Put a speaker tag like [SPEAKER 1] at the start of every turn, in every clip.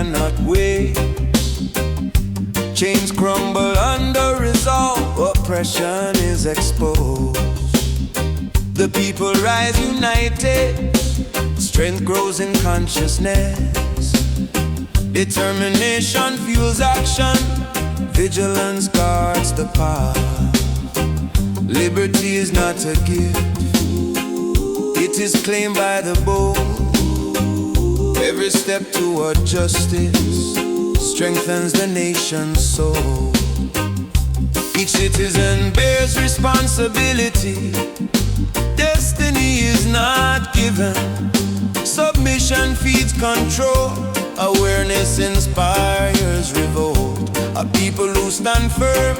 [SPEAKER 1] cannot wait. Chains crumble under resolve, oppression is exposed. The people rise united, strength grows in consciousness. Determination fuels action, vigilance guards the path. Liberty is not a gift, it is claimed by the bold. Every step toward justice strengthens the nation's soul. Each citizen bears responsibility. Destiny is not given. Submission feeds control. Awareness inspires revolt. A people who stand firm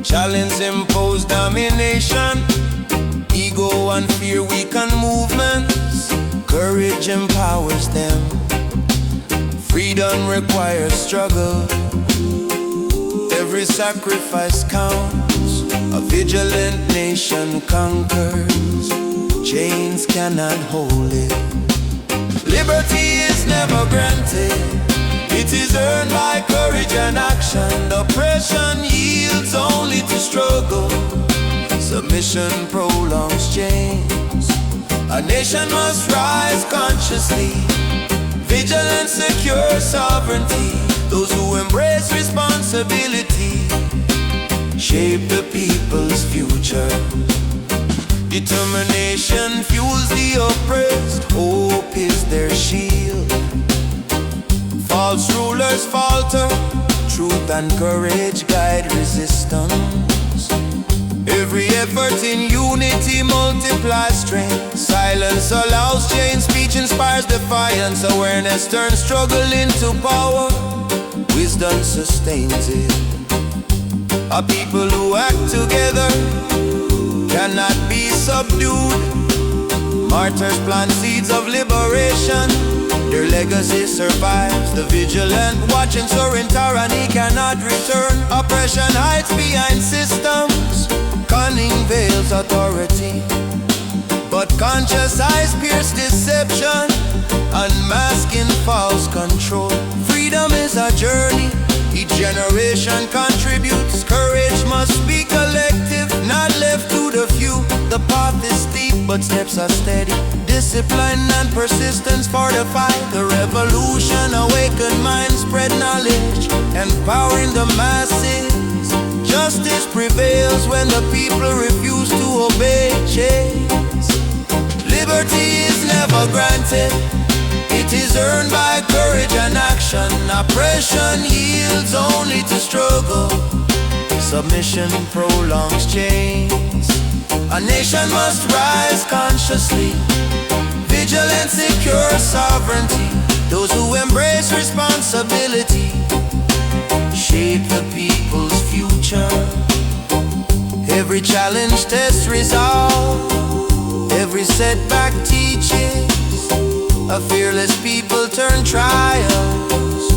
[SPEAKER 1] challenge imposed domination. Ego and fear weaken movements. Courage empowers them. Freedom requires struggle. Every sacrifice counts. A vigilant nation conquers. Chains cannot hold it. Liberty is never granted. It is earned by courage and action. Oppression yields only to struggle. Submission prolongs chains. A nation must rise consciously. Vigilance secures sovereignty. Those who embrace responsibility shape the people's future. Determination fuels the oppressed. Hope is their shield. False rulers falter. Truth and courage guide resistance. Every effort in unity multiplies strength. Silence allows change. Speech inspires defiance. Awareness turns struggle into power. Wisdom sustains it. A people who act together cannot be subdued. Martyrs plant seeds of liberation. Their legacy survives. The vigilant watch ensuring tyranny cannot return. Oppression hides behind systems. Cunning veils authority. But conscious eyes pierce deception, unmasking false control. Freedom is a journey. Each generation contributes. Courage must be collective, not left to the few. The path is steep, but steps are steady. Discipline and persistence fortify the revolution. Awaken minds, spread knowledge, empowering the masses. Justice prevails when the people refuse to obey chains. Liberty is never granted. It is earned by courage and action. Oppression yields only to struggle. Submission prolongs chains. A nation must rise consciously. Vigilance secures sovereignty. Those who embrace responsibility shape the people's future. Every challenge tests resolve. Every setback teaches. A fearless people turn trials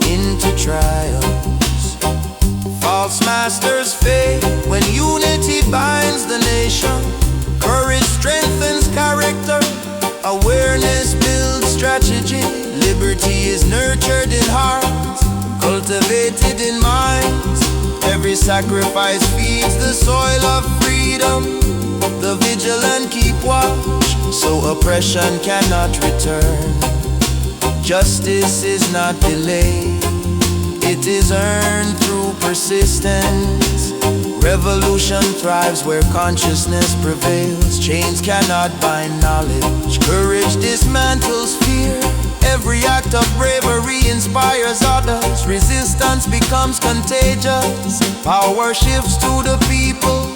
[SPEAKER 1] into triumphs. False masters fade when unity binds the nation. Courage strengthens character. Awareness builds strategy. Liberty is nurtured in hearts, cultivated in minds. Every sacrifice feeds the soil of freedom. The vigilant keep watch, so oppression cannot return. Justice is not delayed. It is earned through persistence. Revolution thrives where consciousness prevails. Chains cannot bind knowledge. Courage dismantles fear. Every act of bravery inspires others. Resistance becomes contagious. Power shifts to the people.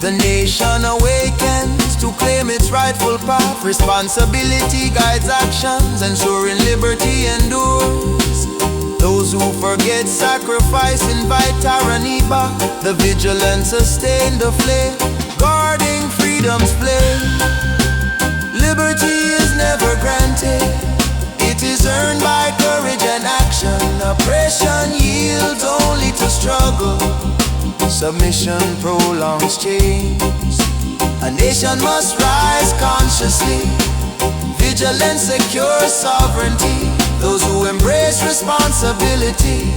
[SPEAKER 1] The nation awakens to claim its rightful path. Responsibility guides actions, ensuring liberty endures. Those who forget sacrifice invite tyranny back. The vigilant sustain the flame, guarding freedom's flame. Liberty is never granted. It is earned by courage and action. Oppression yields only to struggle. Submission prolongs chains. A nation must rise consciously. Vigilance secures sovereignty. Those who embrace responsibility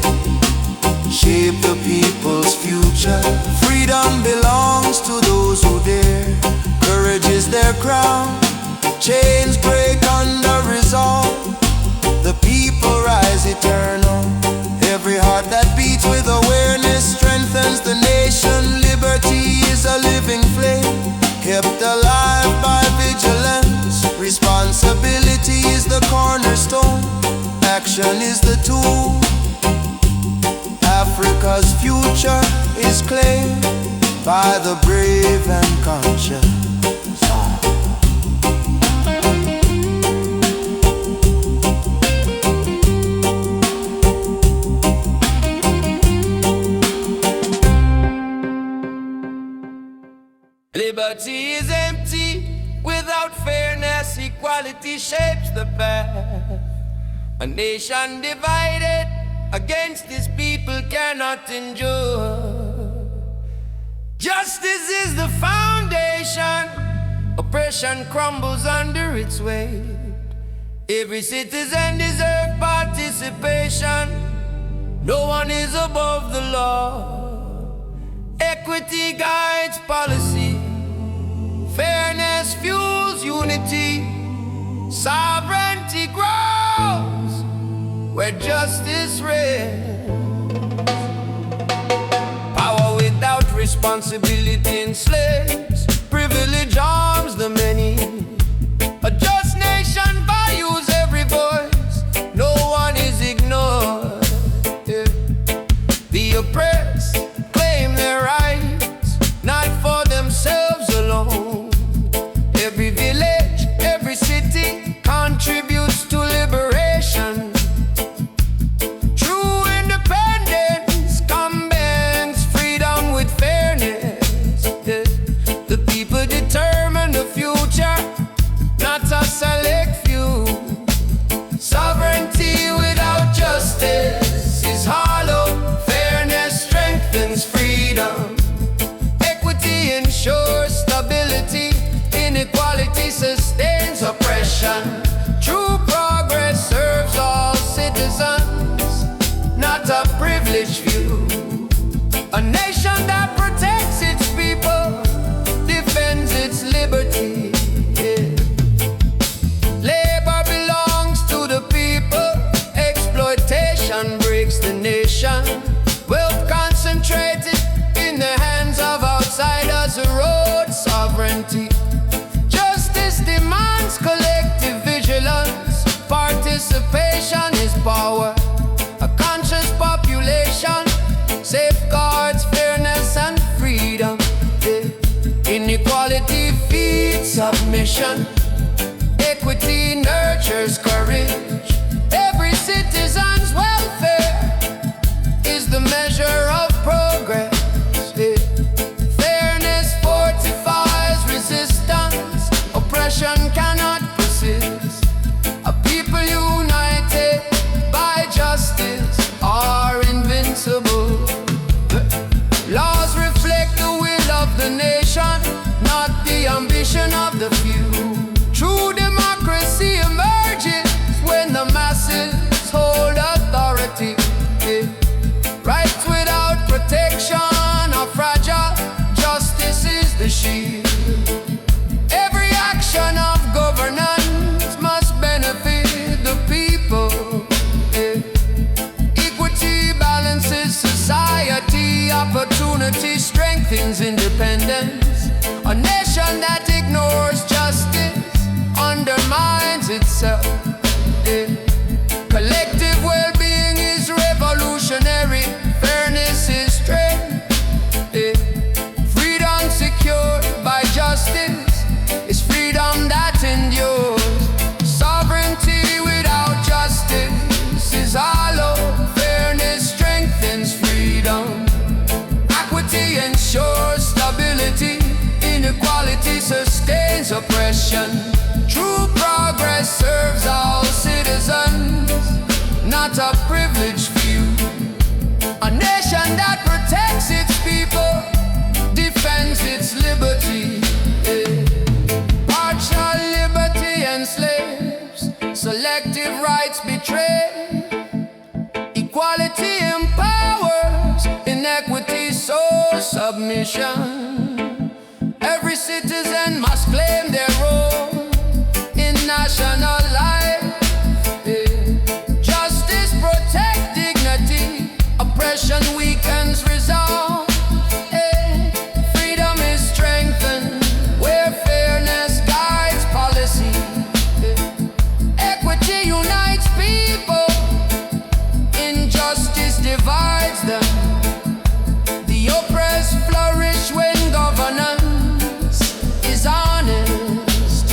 [SPEAKER 1] shape the people's future. Freedom belongs to those who dare. Courage is their crown. Chains break under resolve. The people rise eternal. Every heart that beats with awareness strengthens the nation. Liberty is a living flame, kept alive by vigilance. Responsibility is the cornerstone. Action is the tool. Africa's future is claimed by the brave and conscious.
[SPEAKER 2] Liberty is empty without fairness. Equality shapes the path. A nation divided against its people cannot endure. Justice is the foundation. Oppression crumbles under its weight. Every citizen deserves participation. No one is above the law. Equity guides policy. Fairness fuels unity. Sovereignty grows where justice reigns. Power without responsibility enslaves. Privilege harms the many. A just nation values every voice. No one is ignored. The oppressed claim their rights, not for themselves alone. Every village, every city contributes to liberation. True independence combines freedom with fairness. The people determine the future, not a select few. Sovereignty without justice is hollow. Fairness strengthens freedom. Equity ensures stability. Inequality sustains oppression. True progress serves all citizens, not a privileged few. A nation that protects its people defends its liberty. Labor belongs to the people. Exploitation breaks the nation. Wealth concentrated in the hands of outsiders erodes sovereignty. Justice demands collective vigilance. Participation is power. A conscious population safeguards fairness and freedom. Inequality feeds submission. Equity nurtures courage. Every citizen's welfare is the measure of progress. Fairness fortifies resistance. Oppression cannot persist. A people united by justice are invincible. Laws reflect the will of the nation, not the ambition of the few. True democracy emerges when the masses hold authority. Rights without protection are fragile. Justice is the shield. Every action of governance must benefit the people. Equity balances society. Opportunity strengthens independence. A nation that ignores justice undermines itself. Collective well-being is revolutionary. Fairness is strength. Freedom secured by justice is freedom that endures. Sovereignty without justice is hollow. Fairness strengthens freedom. Equity ensures stability. Inequality sustains oppression. True progress serves all citizens, not a privileged few. A nation that protects its people defends its liberty. Partial liberty enslaves. Selective rights betray. nation. Every citizen must claim their role in national life. Justice protect dignity, oppression weakens resolve. Freedom is strengthened where fairness guides policy. Equity unites people, injustice divides them. The oppressed flourish when governance is honest.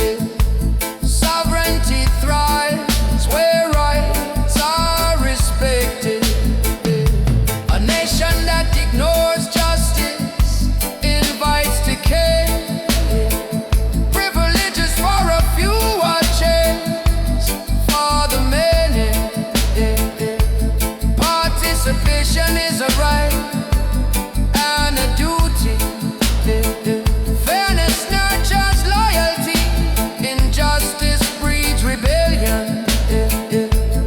[SPEAKER 2] Sovereignty thrives where rights are respected. A nation that ignores justice invites decay. Privileges for a few are changed for the many. Participation is a right and a duty. Fairness nurtures loyalty, injustice breeds rebellion.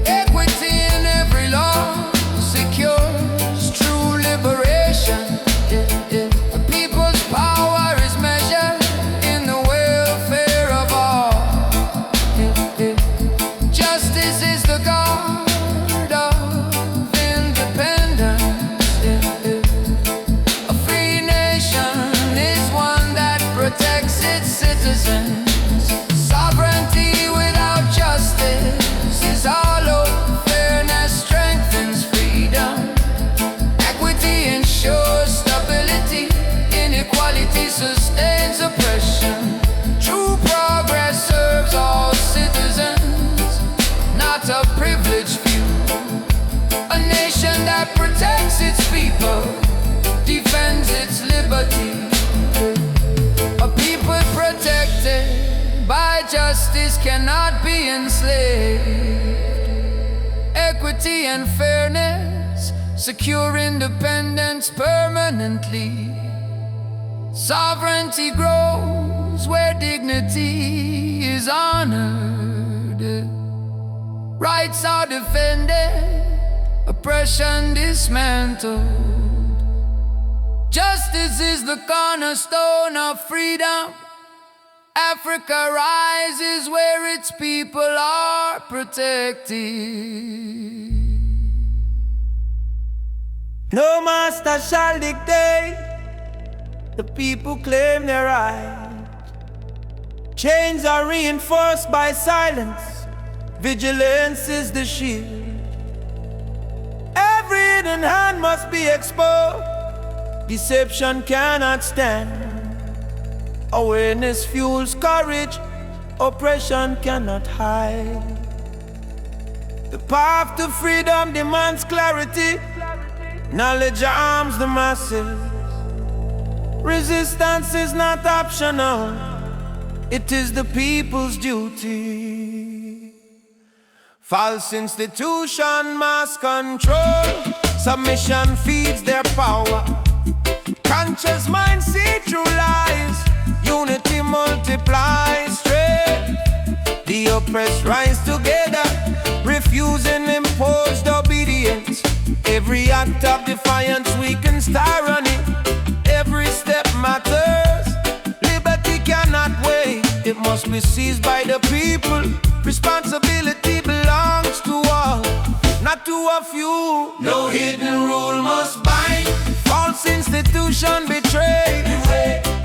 [SPEAKER 2] Equity in every law secures true liberation. The people's power is measured in the welfare of all. Justice is the guard of independence. A free nation is one that protects its citizens. Sovereignty without justice is hollow. Fairness strengthens freedom. Equity ensures stability. Inequality sustains oppression. True progress serves all citizens, not a privileged few. A nation that protects its people, defends its liberty. A people protected by justice cannot be enslaved. Equity and fairness secure independence permanently. Sovereignty grows where dignity is honored. Rights are defended, oppression dismantled. Justice is the cornerstone of freedom. Africa rises where its people are protected.
[SPEAKER 3] No master shall dictate, the people claim their right. Chains are reinforced by silence, vigilance is the shield. Every hidden hand must be exposed, deception cannot stand. Awareness fuels courage, oppression cannot hide. The path to freedom demands clarity, knowledge arms the masses. Resistance is not optional, it is the people's duty. False institution, mass control, submission feeds their power. Conscious minds see through lies, unity multiplies strength. The oppressed rise together, refusing imposed obedience. Every act of defiance weakens tyranny. Every step matters. Liberty cannot wait, it must be seized by the people. Responsibility belongs to all, not to a few. No hidden rule must bind, false institution betray.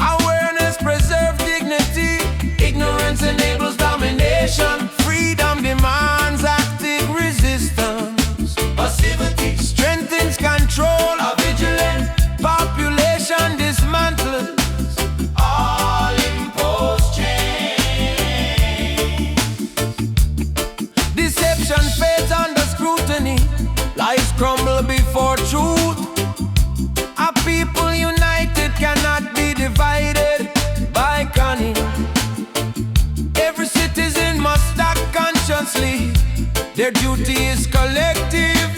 [SPEAKER 3] Awareness preserves dignity, ignorance enables domination. Freedom demands active resistance. Passivity strengthens control, a vigilant population dismantles all imposed chains. Deception fades under scrutiny, lies crumble before truth. A people united cannot be divided by cunning. Every citizen must act consciously, their duty is collective.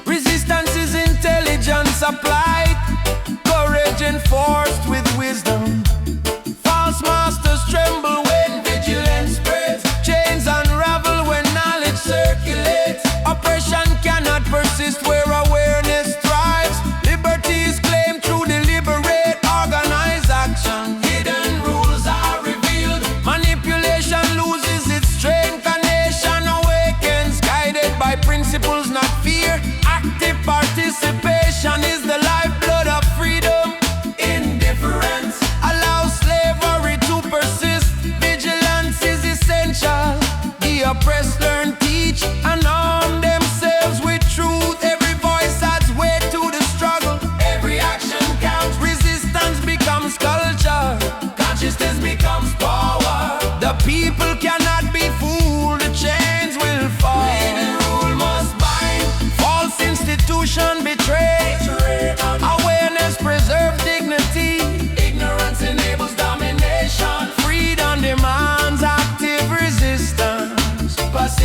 [SPEAKER 3] Resistance is intelligence applied, courage enforced with wisdom. False masters tremble when vigilance spreads, chains unravel when knowledge circulates. Oppression cannot persist where awareness thrives. Liberty is claimed through deliberate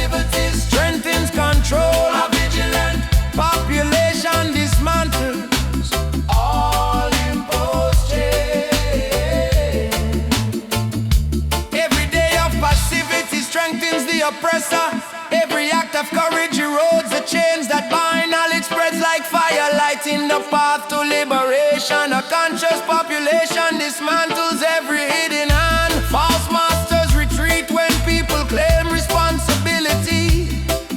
[SPEAKER 2] Passivity strengthens control. A vigilant population dismantles all imposed change. Every day of passivity strengthens the oppressor. Every act of courage erodes the chains that bind. Knowledge spreads like fire, lighting the path to liberation. A conscious population dismantles every hidden hand. False masters retreat when people claim responsibility.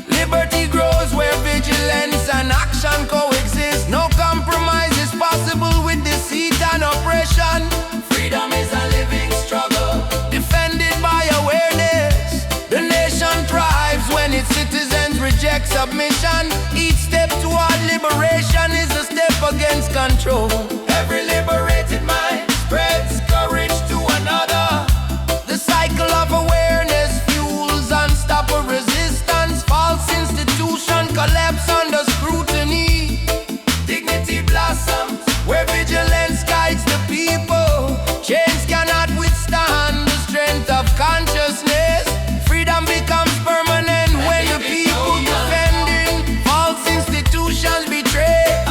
[SPEAKER 2] Liberty grows where vigilance and action coexist. No compromise is possible with deceit and oppression. Freedom is a living struggle, defended by awareness. The nation thrives when its citizens reject submission. Each step toward liberation is a step against control. Every liberated mind spreads courage to another. The cycle of awareness fuels unstoppable resistance. False institutions collapse under scrutiny. Dignity blossoms where vigilance guides the people. Chains cannot withstand the strength of consciousness. Freedom becomes permanent when the people defending false institutions betray.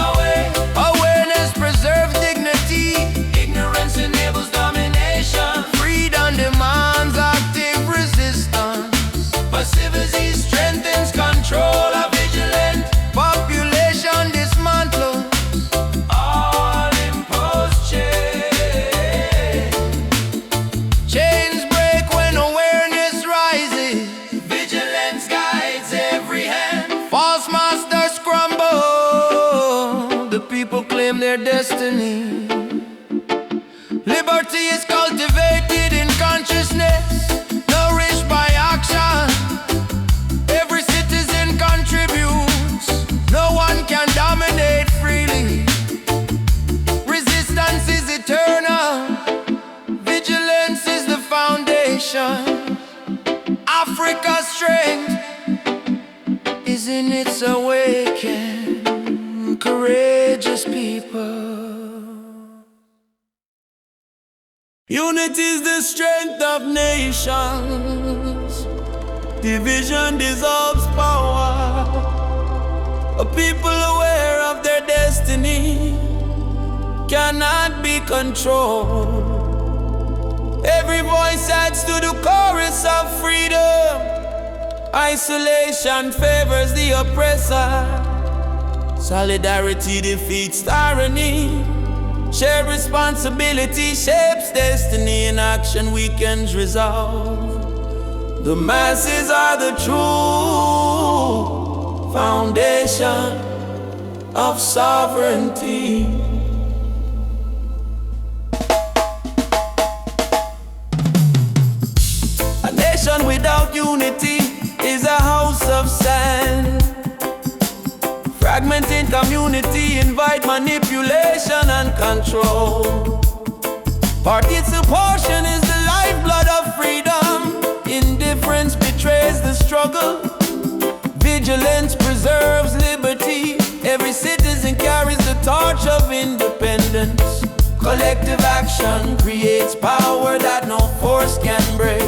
[SPEAKER 2] Awareness preserves dignity. Ignorance enables domination. Freedom demands active resistance. Passivity strengthens control. A vigilant population dismantles all imposed chains. Chains break when awareness rises. Vigilance guides every hand. False masters crumble. The people claim their destiny. Liberty is cultivated in consciousness, nourished by action. Every citizen contributes. No one can dominate freely. Resistance is eternal. Vigilance is the foundation. Africa's strength is in its awakened, courageous people.
[SPEAKER 3] Unity is the strength of nations. Division dissolves power. A people aware of their destiny cannot be controlled. Every voice adds to the chorus of freedom. Isolation favors the oppressor. Solidarity defeats tyranny. Shared responsibility shapes destiny. In action weakens resolve. The masses are the true foundation of sovereignty. A nation without unity is a house of sand. Fragmenting community invite manipulation and control. Participation is the lifeblood of freedom. Indifference betrays the struggle. Vigilance preserves liberty. Every citizen carries the torch of independence. Collective action creates power that no force can break.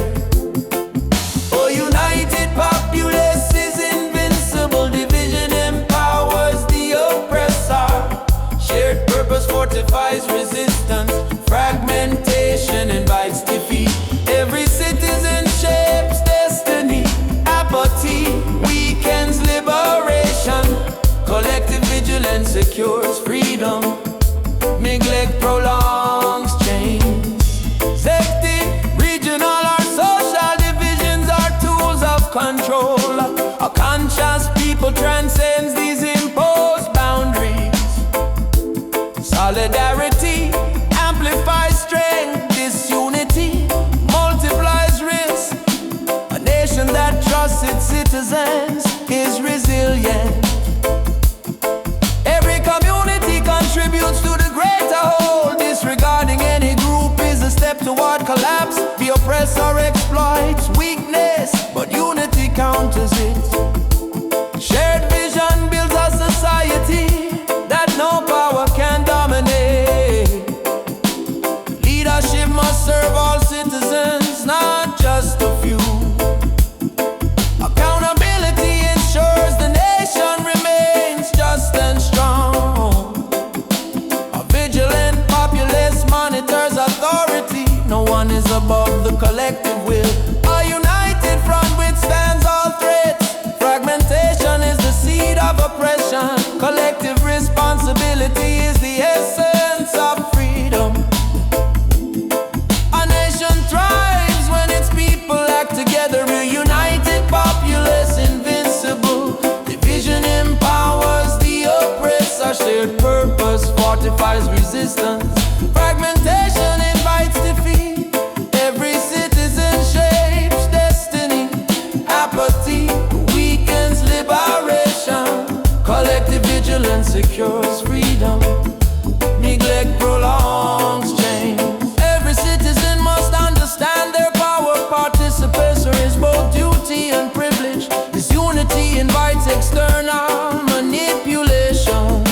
[SPEAKER 3] A united populace is invincible. Division empowers the oppressor. Shared purpose fortifies resistance. Fragmentation invites defeat. Every citizen shapes destiny. Apathy weakens liberation. Collective vigilance secures freedom. Neglect prolongs change. Safety, regional or social divisions are tools of control. A conscious people transcends these imposed boundaries. Solidarity amplifies strength. Disunity multiplies risk. A nation that trusts its citizens is resilient. Every community contributes to the greater whole. Disregarding any group is a step toward collapse. The oppressor exploits weakness, but unity counters it. Shared vision builds a society that no power can dominate. Leadership must serve all citizens, not just a few. Accountability fortifies resistance. Fragmentation invites defeat. Every citizen shapes destiny. Apathy weakens liberation. Collective vigilance secures freedom. Neglect prolongs change. Every citizen must understand their power. Participation is both duty and privilege. This unity invites external manipulation.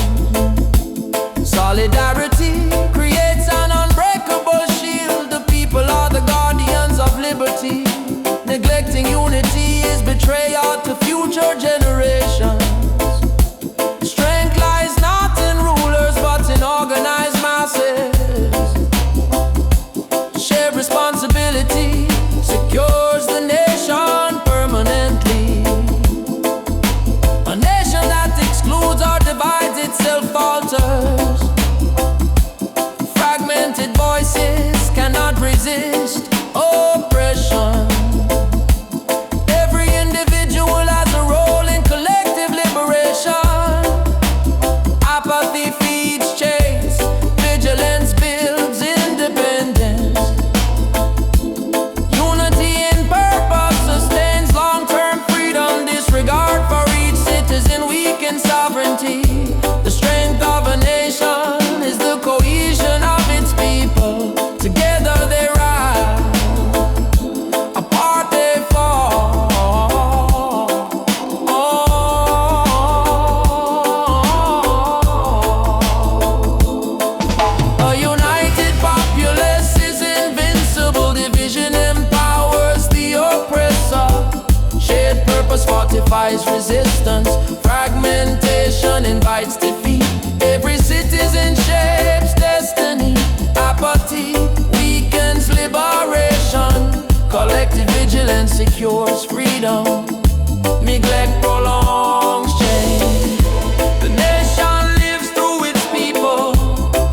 [SPEAKER 3] Solidarity creates an unbreakable shield. The people are the guardians of liberty. Neglecting unity is betrayal to future generations. Strength lies not in rulers but in organized masses. Shared responsibility secures the nation permanently. A nation that excludes or divides itself falters. Fragmented voices cannot resist oppression. Every individual has a role in collective liberation. Apathy feeds chase, vigilance builds independence. Unity in purpose sustains long-term freedom. Disregard for each citizen weakens sovereignty. The strength of a nation is the cohesion of its people. Together they rise, apart they fall. A united populace is invincible. Division empowers the oppressor. Shared purpose fortifies resistance. Fragmentation invites defeat. Every citizen shapes destiny. Apathy weakens liberation. Collective vigilance secures freedom. Neglect prolongs change. The nation lives through its people.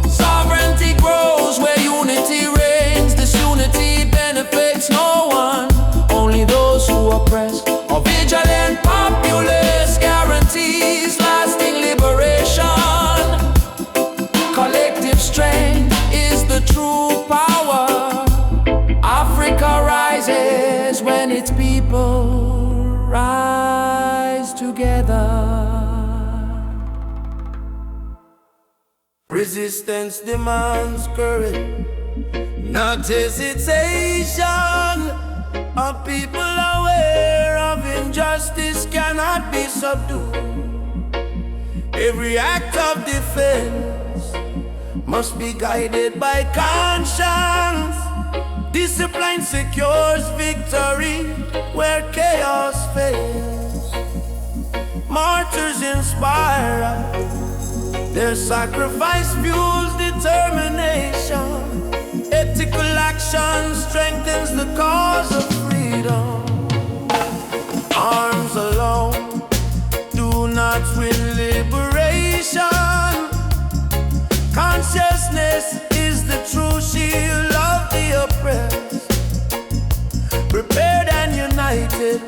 [SPEAKER 3] Sovereignty grows where unity reigns. This unity benefits no one, only those who oppress. A vigilant populace guarantees lasting liberation. Collective strength is the true power. Africa rises when its people rise together. Resistance demands courage, not hesitation. A people aware of injustice cannot be subdued. Every act of defense must be guided by conscience. Discipline secures victory where chaos fails. Martyrs inspire us. Their sacrifice fuels determination. Ethical action strengthens the cause of freedom. Arms alone do not win liberation. Consciousness is the true shield of the oppressed. Prepared and united,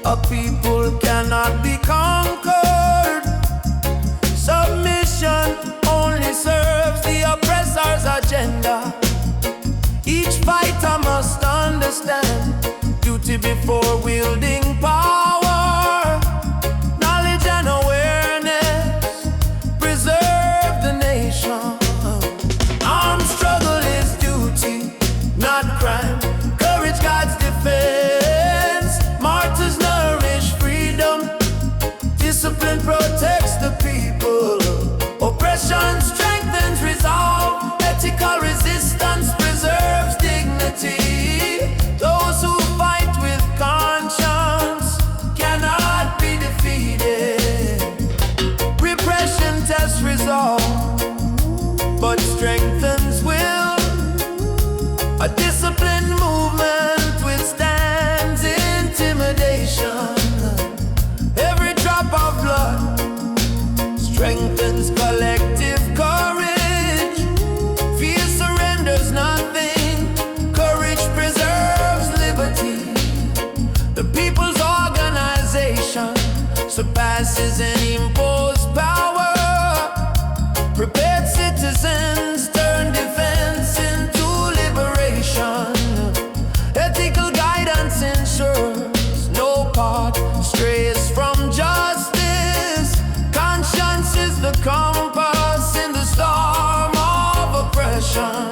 [SPEAKER 3] a people cannot be conquered. Submission only serves the oppressor's agenda. Each fighter must understand duty before wielding power. Knowledge and awareness preserve the nation. Armed struggle is duty, not crime. Courage guards defense. Martyrs nourish freedom. Discipline protects the people. Oppression strengthens resolve. Ethical resistance preserves dignity. Those who fight with conscience cannot be defeated. Repression tests resolve, but strengthens will. A disciplined movement withstands intimidation. Every drop of blood strengthens collective courage. Fear surrenders nothing. Courage preserves liberty. The people's organization surpasses any imposed power. Prepared citizens turn defense into liberation. Ethical guidance ensures no path strays from justice. Conscience is the compass in the storm of oppression.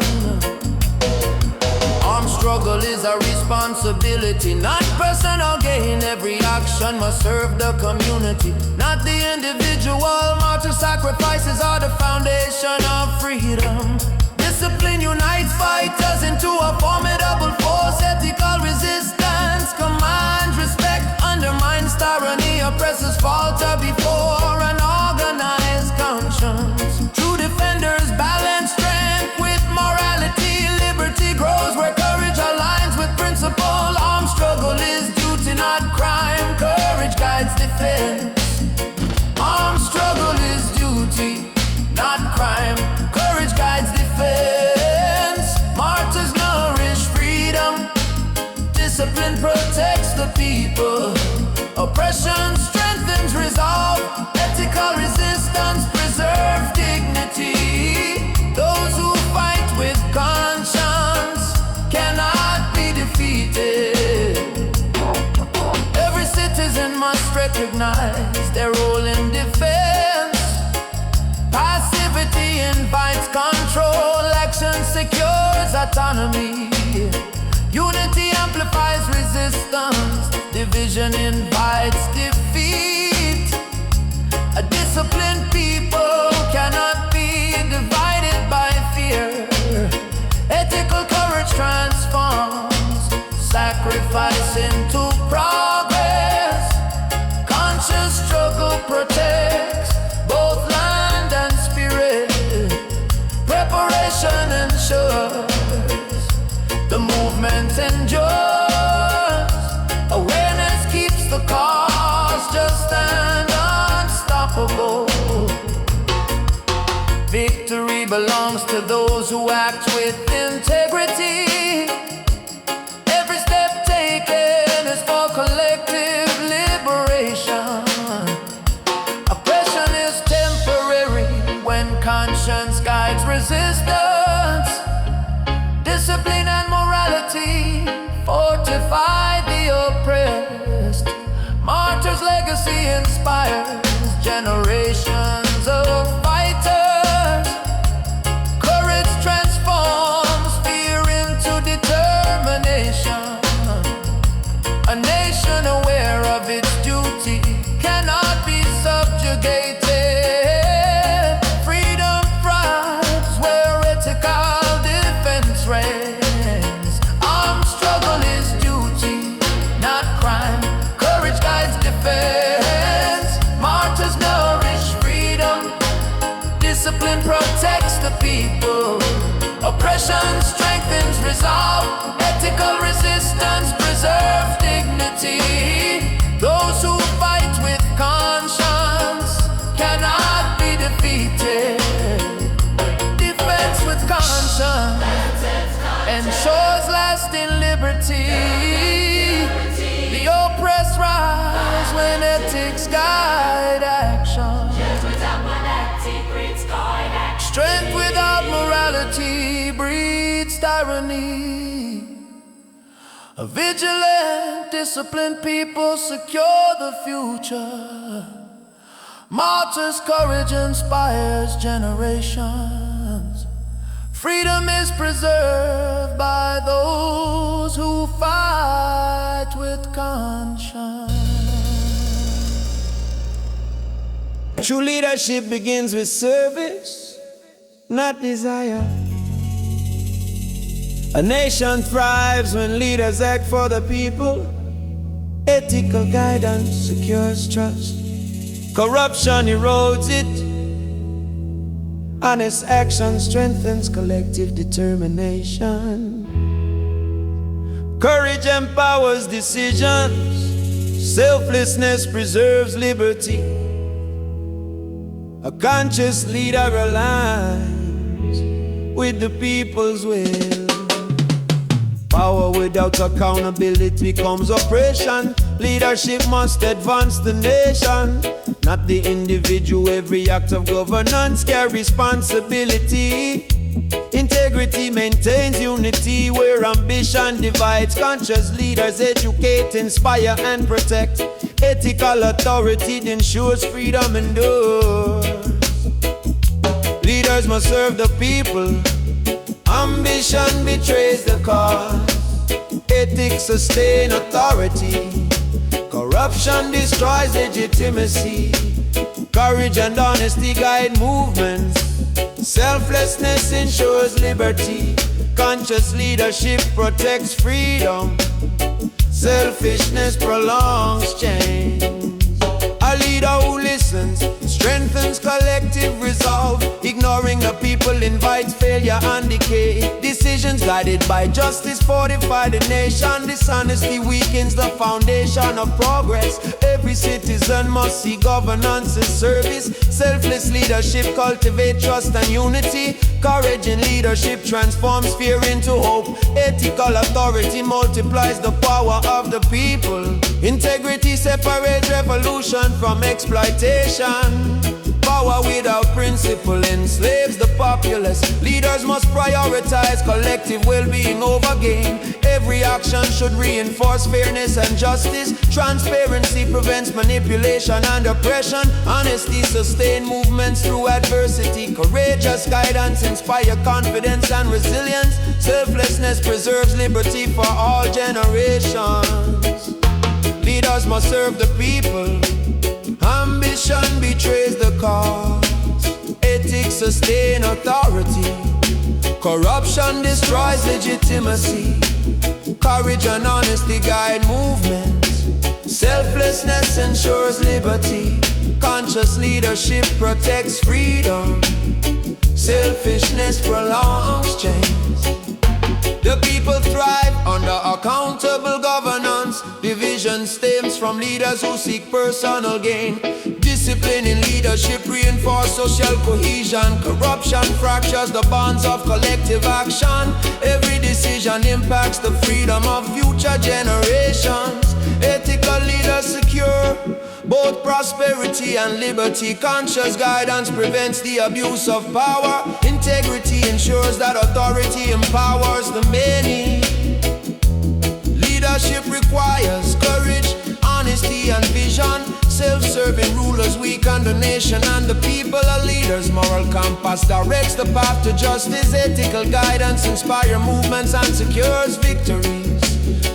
[SPEAKER 3] Armed struggle is a responsibility, not personal gain. Every action must serve the community, not the individual. Martyr sacrifices are the foundation of freedom. Discipline unites fighters into a formidable force. Ethical resistance commands respect, undermines tyranny, oppressors falter before an organized conscience. True defenders balance strength with morality. Liberty grows where courage aligns with principle. Armed struggle is duty, not crime. Courage guides defense. Armed struggle is duty, not crime. Courage guides defense. Martyrs nourish freedom. Discipline protects the people. Oppression strengthens resolve. Ethical resistance preserves dignity. Those who fight with conscience cannot be defeated. Every citizen must recognize their role in defense. Passivity invites control. Action secures autonomy. Unity amplifies resistance. Division invites defeat. A disciplined people cannot be divided by fear. Ethical courage transforms sacrifice into progress. Conscious struggle protects both land and spirit. Preparation ensures the movement endures. Awareness keeps the cause just and unstoppable. Victory belongs to those who act with integrity. Every step taken is for collective liberation. Oppression is temporary when conscience guides resistance. Discipline and morality fortify the oppressed. Martyr's legacy inspires generations of fighters. Courage transforms fear into determination. A nation aware of its duty cannot be subjugated. Freedom thrives where ethical defense reigns. Armed struggle is duty, not crime. Courage guides defense. Martyrs nourish freedom. Discipline protects the people. Oppression strengthens resolve. Ethical resistance preserves dignity. Those who fight with conscience cannot be defeated. Defense with conscience ensures lasting liberty. The oppressed rise when ethics guide action. Strength without morality breeds tyranny. A vigilant, disciplined people secure the future. Martyrs' courage inspires generations. Freedom is preserved by those who fight with conscience. True leadership begins with service, not desire. A nation thrives when leaders act for the people. Ethical guidance secures trust. Corruption erodes it. Honest action strengthens collective determination. Courage empowers decisions. Selflessness preserves liberty. A conscious leader aligns with the people's will. Power without accountability becomes oppression. Leadership must advance the nation, not the individual. Every act of governance carries responsibility. Integrity maintains unity where ambition divides. Conscious leaders educate, inspire and protect. Ethical authority ensures freedom endures. Leaders must serve the people. Ambition betrays the cause. Ethics sustain authority. Corruption destroys legitimacy. Courage and honesty guide movements. Selflessness ensures liberty. Conscious leadership protects freedom. Selfishness prolongs change. A leader who listens strengthens collective resolve. Ignoring the people invites failure and decay. Decisions guided by justice fortify the nation. Dishonesty weakens the foundation of progress. Every citizen must see governance as service. Selfless leadership cultivates trust and unity. Courage in leadership transforms fear into hope. Ethical authority multiplies the power of the people. Integrity separates revolution from exploitation. Power without principle enslaves the populace. Leaders must prioritize collective well-being over gain. Every action should reinforce fairness and justice. Transparency prevents manipulation and oppression. Honesty sustains movements through adversity. Courageous guidance inspires confidence and resilience. Selflessness preserves liberty for all generations. Leaders must serve the people. Ambition betrays the cause. Ethics sustain authority. Corruption destroys legitimacy. Courage and honesty guide movements. Selflessness ensures liberty. Conscious leadership protects freedom. Selfishness prolongs change. The people thrive under accountable governance. Division stems from leaders who seek personal gain. Discipline in leadership reinforces social cohesion. Corruption fractures the bonds of collective action. Every decision impacts the freedom of future generations. Ethical leaders secure both prosperity and liberty. Conscious guidance prevents the abuse of power. Integrity ensures that authority empowers the many. Leadership requires courage, honesty and vision. Self-serving rulers weaken the nation and the people. A leader's moral compass directs the path to justice. Ethical guidance inspires movements and secures victories.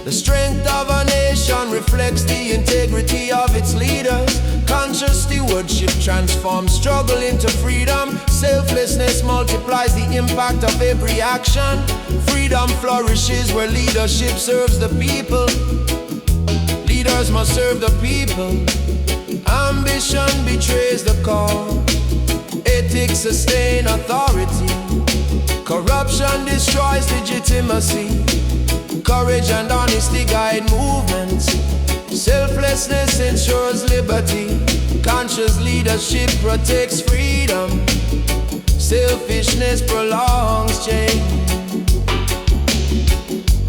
[SPEAKER 3] The strength of a nation reflects the integrity of its leaders. Conscious stewardship transforms struggle into freedom. Selflessness multiplies the impact of every action. Freedom flourishes where leadership serves the people. Leaders must serve the people. Ambition betrays the cause. Ethics sustain authority. Corruption destroys legitimacy. Courage and honesty guide movements. Selflessness ensures liberty. Conscious leadership protects freedom. Selfishness prolongs change.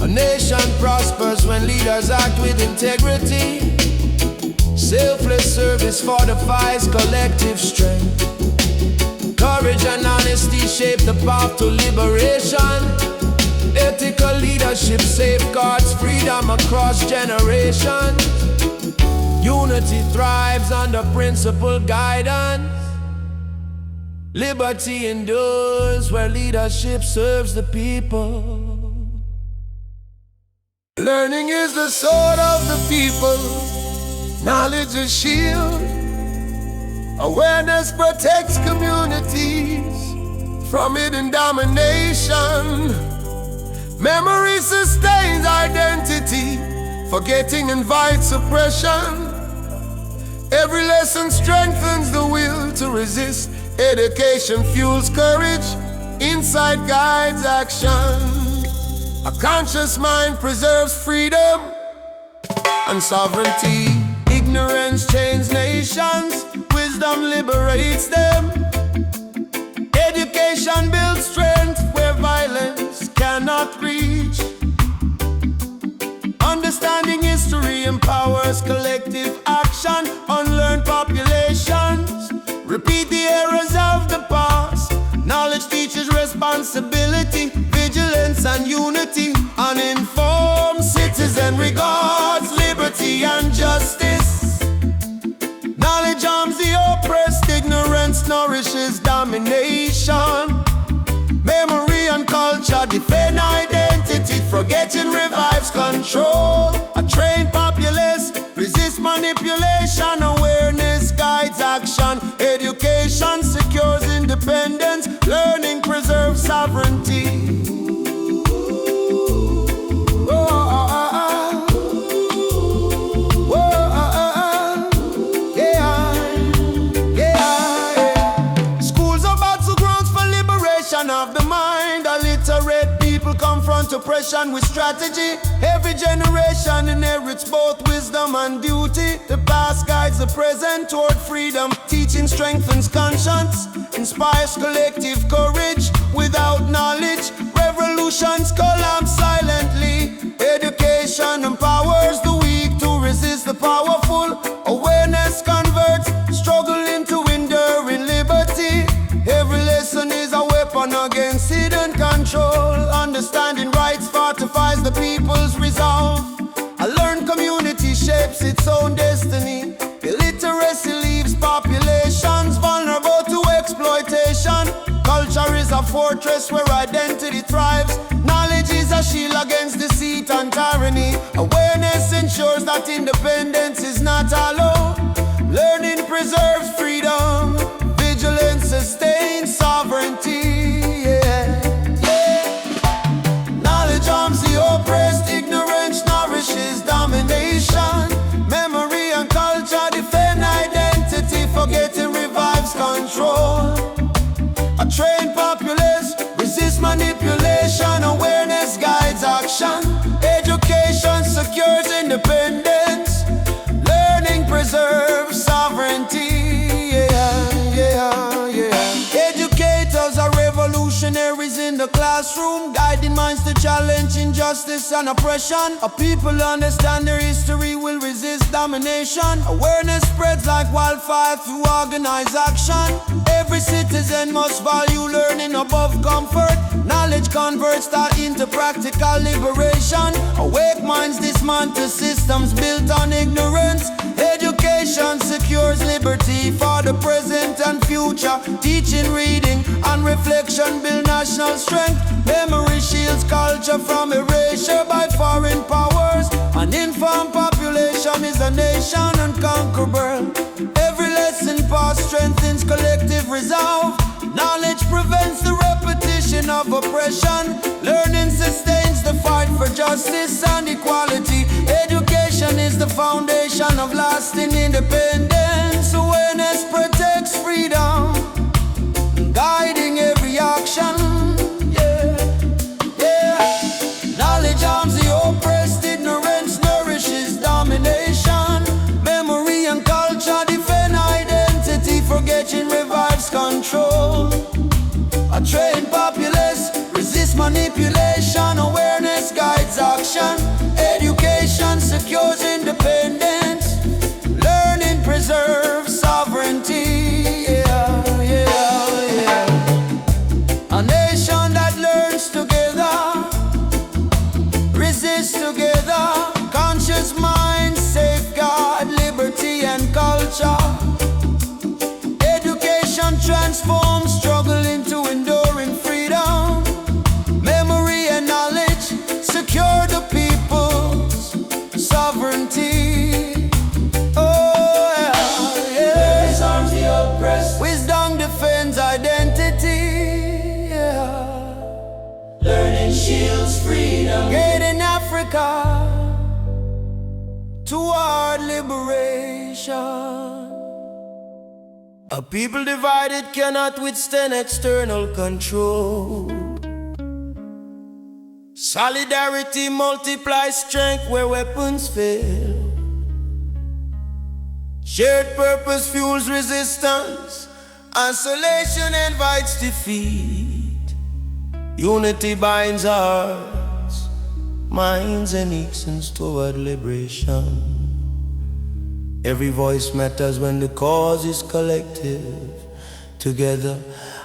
[SPEAKER 3] A nation prospers when leaders act with integrity. Selfless service fortifies collective strength. Courage and honesty shape the path to liberation. Ethical leadership safeguards freedom across generations. Unity thrives under principled guidance. Liberty endures where leadership serves the people.
[SPEAKER 2] Learning is the sword of the people. Knowledge is shield. Awareness protects communities from hidden domination. Memory sustains identity. Forgetting invites oppression. Every lesson strengthens the will to resist. Education fuels courage. Insight guides action. A conscious mind preserves freedom and sovereignty. Ignorance chains nations. Wisdom liberates them. Education builds strength where violence cannot reach. Understanding history empowers
[SPEAKER 1] identity, vigilance and unity. Uninformed citizen regards liberty and justice. Knowledge arms the oppressed, ignorance nourishes domination. Memory and culture defend identity, forgetting revives control. A trained populace resist manipulation, awareness guides action. Education secures independence, learning preserves sovereignty. Of the mind, illiterate people confront oppression with strategy. Every generation inherits both wisdom and duty. The past guides the present toward freedom. Teaching strengthens conscience, inspires collective courage. Without knowledge, revolutions collapse silently. Education empowers the weak to resist the powerful. Awareness converts struggle into enduring liberty. Every lesson is a weapon against hidden control. Understanding rights fortifies the people's resolve. A learned community shapes its own destiny. Illiteracy leaves populations vulnerable to exploitation. Culture is a fortress where identity thrives. Knowledge is a shield against deceit and tyranny. Awareness ensures that independence is not hollow. Learning preserves freedom. Vigilance sustains sovereignty. Knowledge arms the oppressed, ignorance nourishes domination. Memory and culture defend identity, forgetting revives control. A trained populace resists manipulation, awareness guides action. Education secures independence, learning preserves sovereignty. Educators are revolutionaries in the classroom, guiding minds to challenge injustice and oppression. A people understand their history will resist domination. Awareness spreads like wildfire through organized action. Every citizen must value learning above comfort. Knowledge converts that into practical liberation. Awake minds dismantle systems built on ignorance. Education secures liberty for the present and future. Teaching, reading, and reflection build national strength. Memory shields culture from erasure by foreign powers. An informed population is a nation unconquerable. Every lesson passed strengthens collective resolve. Knowledge prevents the repetition of oppression. Learning sustains the fight for justice and equality. Education is the foundation of lasting independence. Awareness protects freedom, guiding every action. Knowledge arms the oppressed, ignorance nourishes domination. Memory and culture defend identity, forgetting revives control. A trained populace resists manipulation, awareness guides action. Education secures independence, learning preserves sovereignty. A nation that learns together, resists together. Conscious minds safeguard liberty and culture. Education transforms struggle into enduring freedom. Memory and knowledge secure the people's sovereignty. Disarms the oppressed. Wisdom defends identity. Learning shields freedom. Guiding Africa toward liberation. A people divided cannot withstand external control. Solidarity multiplies strength where weapons fail. Shared purpose fuels resistance. Isolation invites defeat. Unity binds hearts, minds and actions toward liberation. Every voice matters when the cause is collective. Together,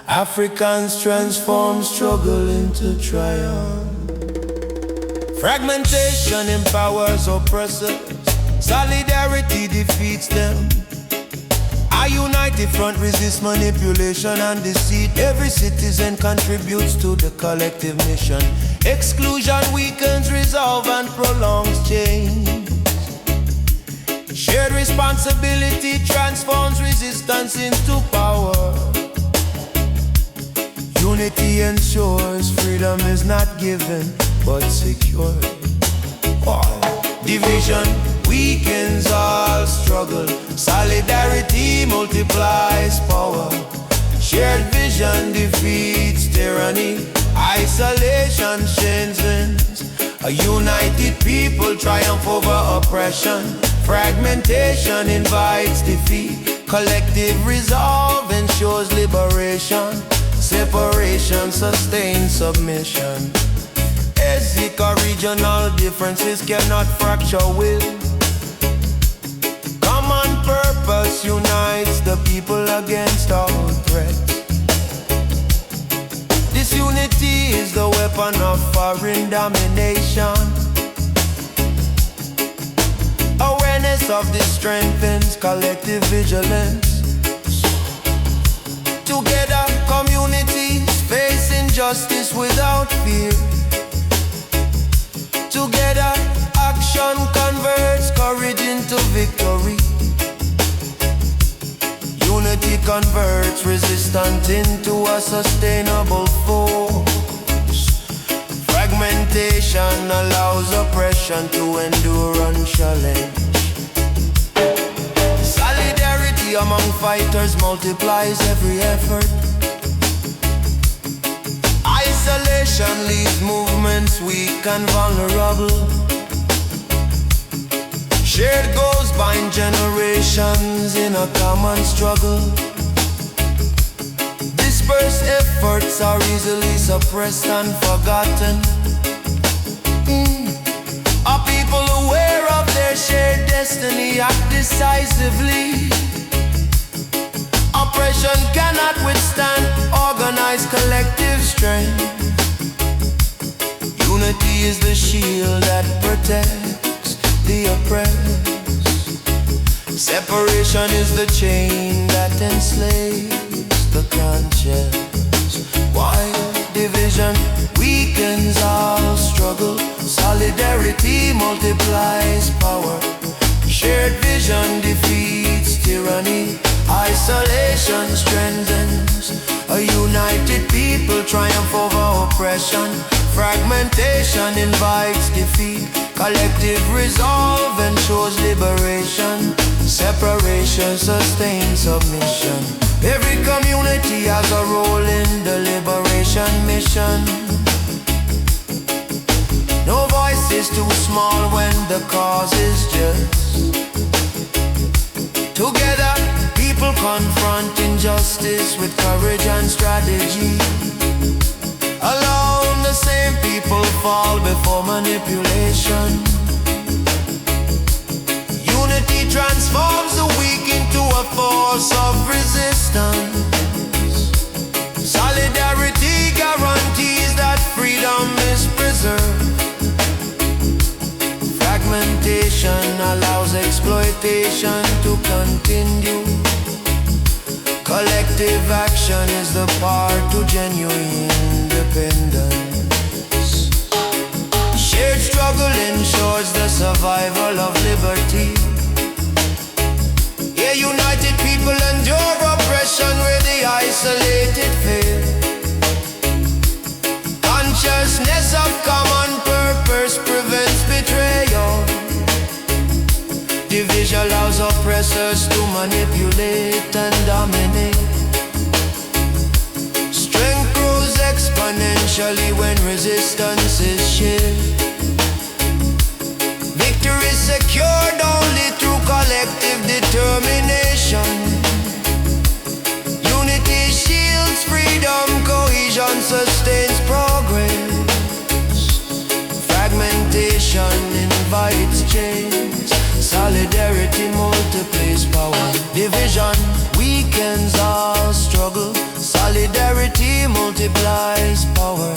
[SPEAKER 3] Africans transform struggle into triumph. Fragmentation empowers oppressors. Solidarity defeats them. A united front resists manipulation and deceit. Every citizen contributes to the collective mission. Exclusion weakens resolve and prolongs change. Shared responsibility transforms resistance into power. Unity ensures freedom is not given but secured. Division weakens all struggle. Solidarity multiplies power. Shared vision defeats tyranny. Isolation strengthens. A united people triumph over oppression. Fragmentation invites defeat. Collective resolve ensures liberation. Separation sustains submission. Ethnic or regional differences cannot fracture will. Common purpose unites the people against all threats. This unity is the weapon of foreign domination. Awareness of this strengthens collective vigilance. Together, communities face injustice without fear. Together, action converts courage into victory. Unity converts resistance into a sustainable force. Fragmentation allows oppression to endure unchallenged. Solidarity among fighters multiplies every effort. Isolation leaves movements weak and vulnerable. Shared goals bind generations in a common struggle. Dispersed efforts are easily suppressed and forgotten. Are people aware of their shared destiny? Act decisively. Oppression cannot withstand organized collective strength. Unity is the shield that protects the oppressed. Separation is the chain that enslaves the conscience. While division weakens all struggle, solidarity multiplies power. Shared vision defeats tyranny. Isolation strengthens. A united people triumph over oppression. Fragmentation invites defeat. Collective resolve ensures liberation. Separation sustains submission. Every community has a role in the liberation mission. No voice is too small when the cause is just. Together, people confront injustice with courage and strategy. Alone, the same people fall before manipulation. Unity transforms the weak into a force of resistance. Solidarity guarantees that freedom is preserved. Fragmentation allows exploitation to continue. Collective action is the path to genuine independence. Shared struggle ensures the survival of liberty. Here united people endure oppression where the isolated fail. Consciousness of common purpose prevents betrayal. Division allows oppressors to manipulate and dominate. Strength grows exponentially when resistance is shared. Victory is secured only through collective determination. Unity shields freedom, cohesion sustains progress. Fragmentation invites change. Solidarity multiplies power. Division weakens all struggle. Solidarity
[SPEAKER 1] Solidarity multiplies power.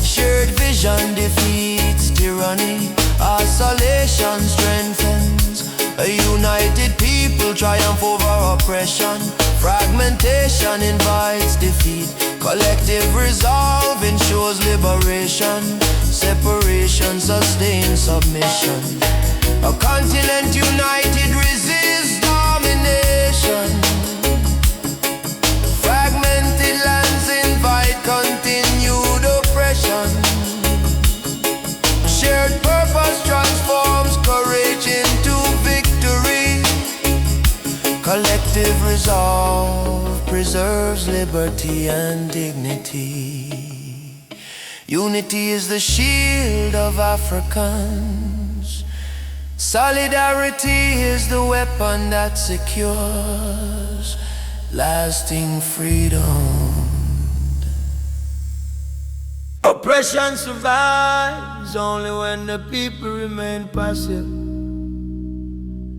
[SPEAKER 1] Shared vision defeats tyranny. Isolation strengthens a united people. Triumph over oppression. Fragmentation invites defeat. Collective resolve ensures liberation. Separation sustains submission. A continent united resists domination. Fragmented lands invite continued oppression. Shared purpose transforms courage into victory. Collective resolve preserves liberty and dignity. Unity is the shield of Africans. Solidarity is the weapon that secures lasting freedom. Oppression survives only when the people remain passive.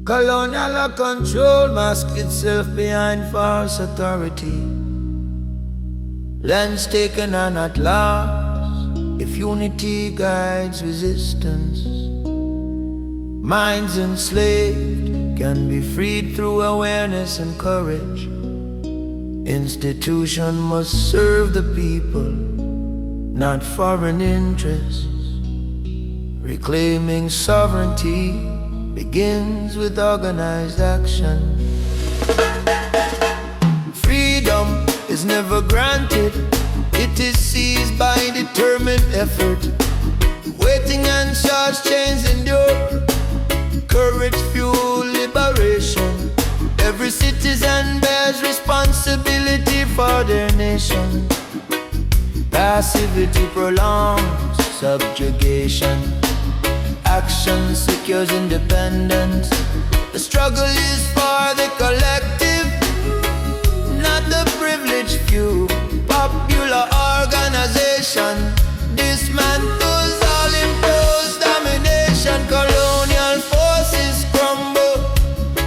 [SPEAKER 1] Colonial control masks itself behind false authority. Lands taken are not lost if unity guides resistance. Minds enslaved can be freed through awareness and courage. Institution must serve the people, not foreign interests. Reclaiming sovereignty begins with organized action. Freedom is never granted, it is seized by determined effort. Waiting and charge chains endure. Courage fuel liberation. Every citizen bears responsibility for their nation. Passivity prolongs subjugation. Action secures independence. The struggle is for the collective, not the privileged few. Popular organization dismantles all imposed domination. Colonial forces crumble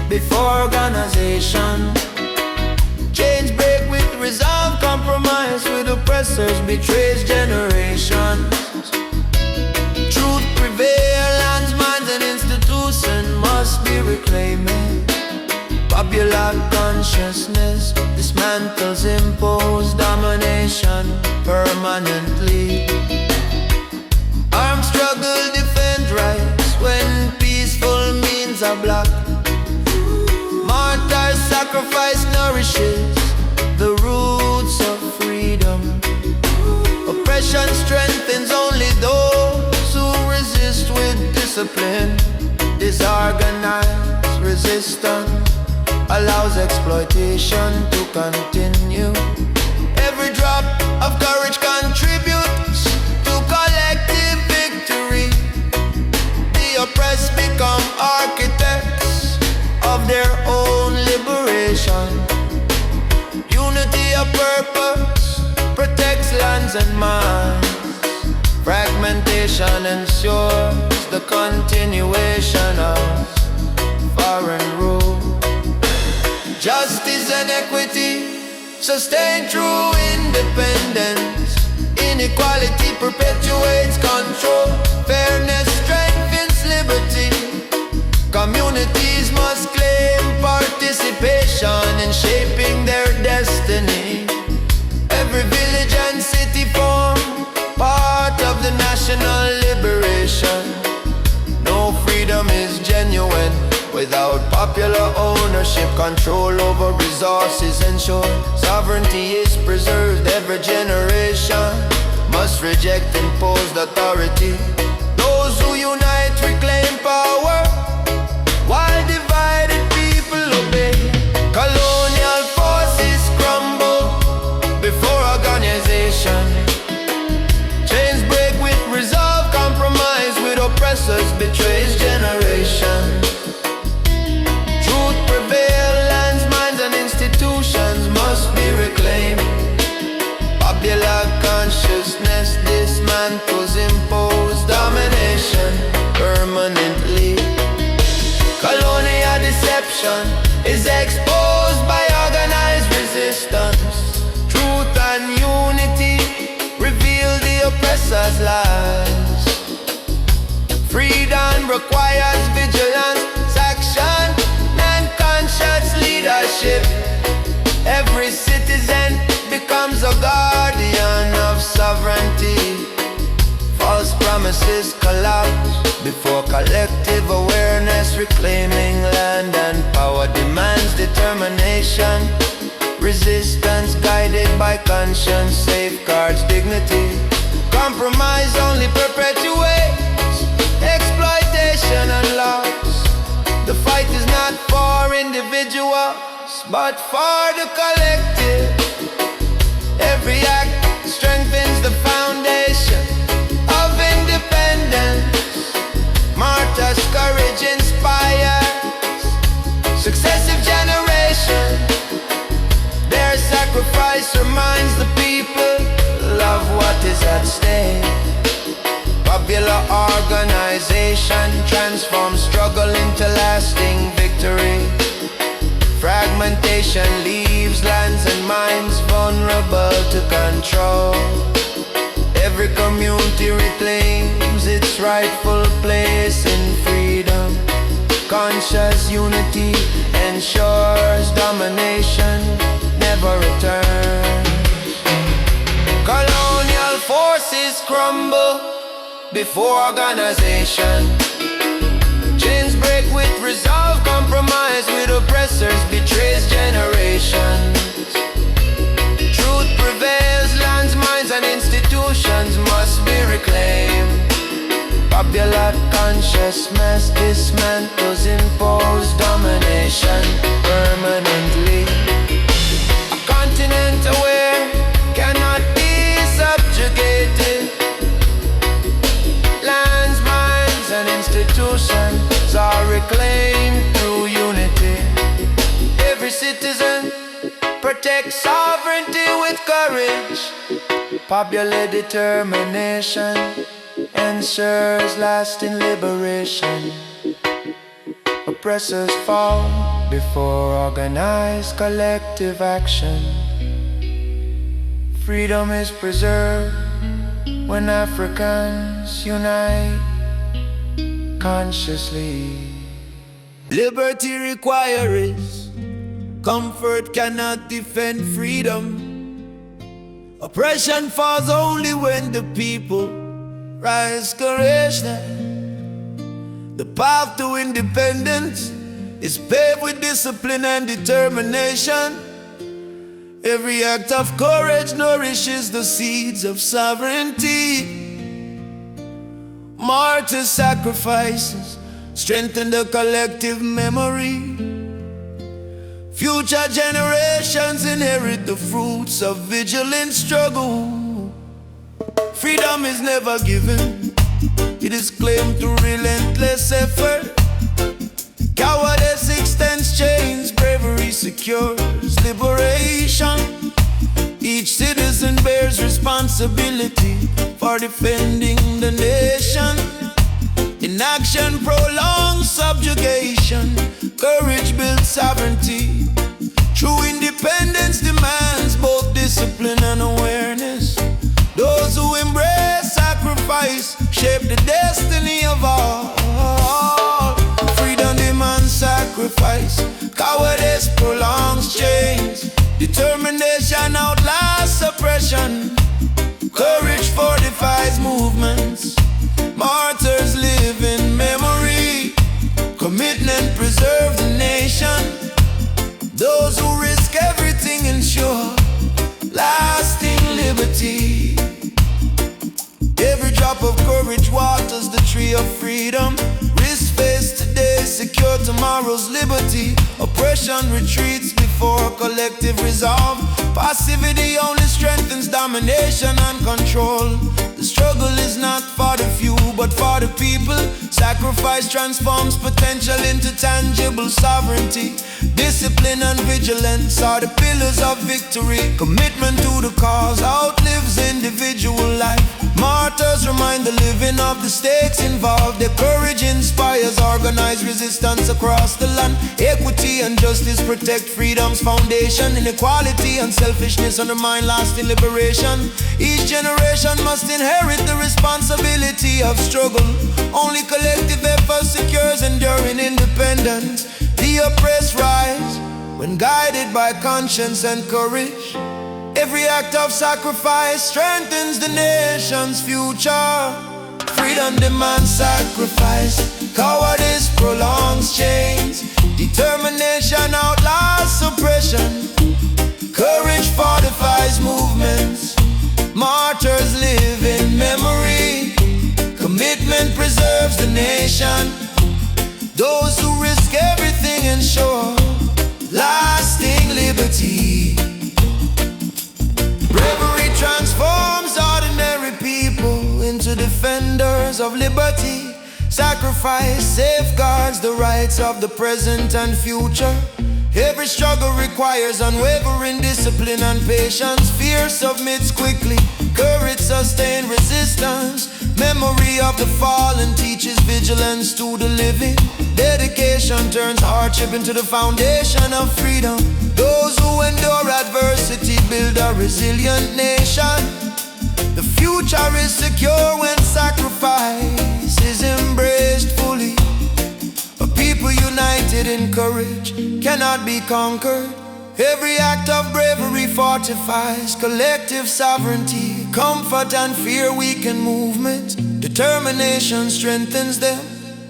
[SPEAKER 1] before organization. Change break with resolve. Compromise with oppressors betrays generations. Truth prevail, lands, minds and institutions must be reclaiming. Popular consciousness dismantles imposed domination permanently. Armed struggle defend rights when peaceful means are blocked. Martyrs sacrifice nourishes the roots of freedom. Oppression strengthens only those who resist with discipline. Disorganized resistance allows exploitation to continue. Every drop of courage contributes to collective victory. The oppressed become architects of their own liberation. Unity of purpose protects lands and minds. Fragmentation ensures the continuation of foreign rule. Justice and equity sustain true independence. Inequality perpetuates control. Fairness strengthens liberty. Communities must claim participation in shaping their destiny. Every village and city form part of the national liberation. No freedom is genuine without popular ownership. Control over resources ensured. Sovereignty is preserved. Every generation must reject imposed authority. Those who unite reclaim power, while divided people obey. Colonial forces crumble before organization. Chains break with resolve. Compromise with oppressors betrays generations. Truth prevail, lands, minds and institutions must be reclaimed. Popular consciousness dismantles imposed domination permanently. Colonial deception is exposed by organized resistance. Truth and
[SPEAKER 2] forces collapse before collective awareness, reclaiming land and power demands determination. Resistance guided by conscience safeguards dignity. Compromise only perpetuates exploitation and loss. The fight is not for individuals, but for the collective. Every act strengthens the foundation of independence. Martyrs' courage inspires successive generations. Their sacrifice reminds the people of what is at stake. Popular organization transforms struggle into lasting victory. Fragmentation leaves lands and minds vulnerable to control. Every community reclaims its rightful place in freedom. Conscious unity ensures domination never returns. Colonial forces crumble before organization. Chains break with resolve, compromise with oppressors betrays generations. Truth prevails, lands, minds and institutions must be reclaimed. Popular consciousness dismantles imposed domination permanently. A continent aware cannot be subjugated. Lands, minds and institutions are reclaimed through unity. Every citizen protects sovereignty with courage. Popular determination ensures lasting liberation. Oppressors fall before organized collective action. Freedom is preserved when Africans unite consciously. Liberty requires comfort cannot defend freedom. Oppression falls only when the people rise courageously. The path to independence is paved with discipline and determination. Every act of courage nourishes the seeds of sovereignty. Martyrs' sacrifices strengthen the collective memory. Future generations inherit the fruits of vigilant struggle. Freedom is never given, it is claimed through relentless effort. Cowardice extends chains, bravery secures liberation. Each citizen bears responsibility for defending the nation. Inaction prolongs subjugation, courage builds sovereignty. True independence demands both discipline and awareness. Those who embrace sacrifice shape the destiny of all. Freedom demands sacrifice, cowardice prolongs chains. Determination outlasts oppression, courage fortifies movements. Martyrs live in memory, commitment preserves the nation. Those who risk everything ensure lasting liberty. Every drop of courage waters the tree of freedom. Risk face today, secure tomorrow's liberty. Oppression retreats before collective resolve. Passivity only strengthens domination and control. The struggle is not for the few, but for the people. Sacrifice transforms potential into tangible sovereignty. Discipline and vigilance are the pillars of victory. Commitment to the cause outlives individual life. Martyrs remind the living of the stakes involved. Their courage inspires organized resistance across the land. Equity and justice protect freedom's foundation. Inequality and selfishness undermine lasting liberation. Each generation must inherit the responsibility of struggle. Only collective effort secures enduring independence. The oppressed rise when guided by conscience and courage. Every act of sacrifice strengthens the nation's future.
[SPEAKER 1] Freedom demands sacrifice. Cowardice prolongs chains. Determination outlaws suppression. Courage fortifies movements. Martyrs live in memory. Commitment preserves the nation. Those who risk everything ensure lasting liberty. Bravery transforms ordinary people into defenders of liberty. Sacrifice safeguards the rights of the present and future. Every struggle requires unwavering discipline and patience. Fear submits quickly, courage sustains resistance. Memory of the fallen teaches vigilance to the living. Dedication turns hardship into the foundation of freedom. Those who endure adversity build a resilient nation. The future is secure when sacrifice is embraced fully. A people united in courage cannot be conquered. Every act of bravery fortifies collective sovereignty. Comfort and fear weaken movement. Determination strengthens them.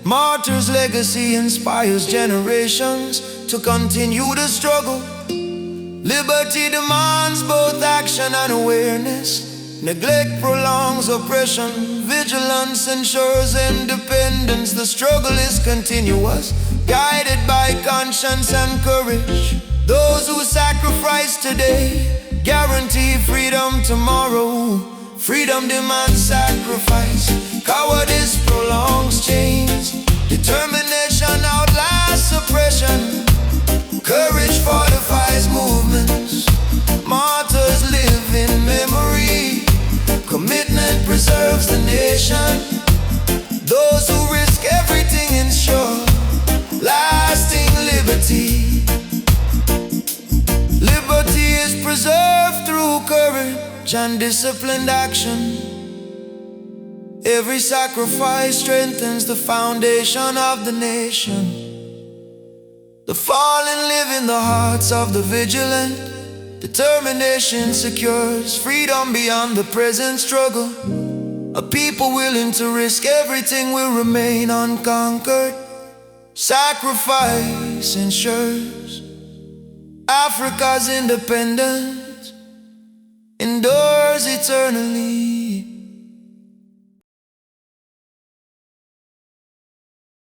[SPEAKER 1] Martyrs' legacy inspires generations to continue the struggle. Liberty demands both action and awareness. Neglect prolongs oppression. Vigilance ensures independence. The struggle is continuous, guided by conscience and courage. Those who sacrifice today guarantee freedom tomorrow. Freedom demands sacrifice. Cowardice prolongs chains. Determination outlasts suppression. Courage fortifies movements. Martyrs live in memory. Commitment preserves the nation. Those who risk everything ensure lasting liberty. Liberty is preserved through courage and disciplined action. Every sacrifice strengthens the foundation of the nation. The fallen live in the hearts of the vigilant. Determination secures freedom beyond the present struggle. A people willing to risk everything will remain unconquered. Sacrifice ensures Africa's independence endures eternally.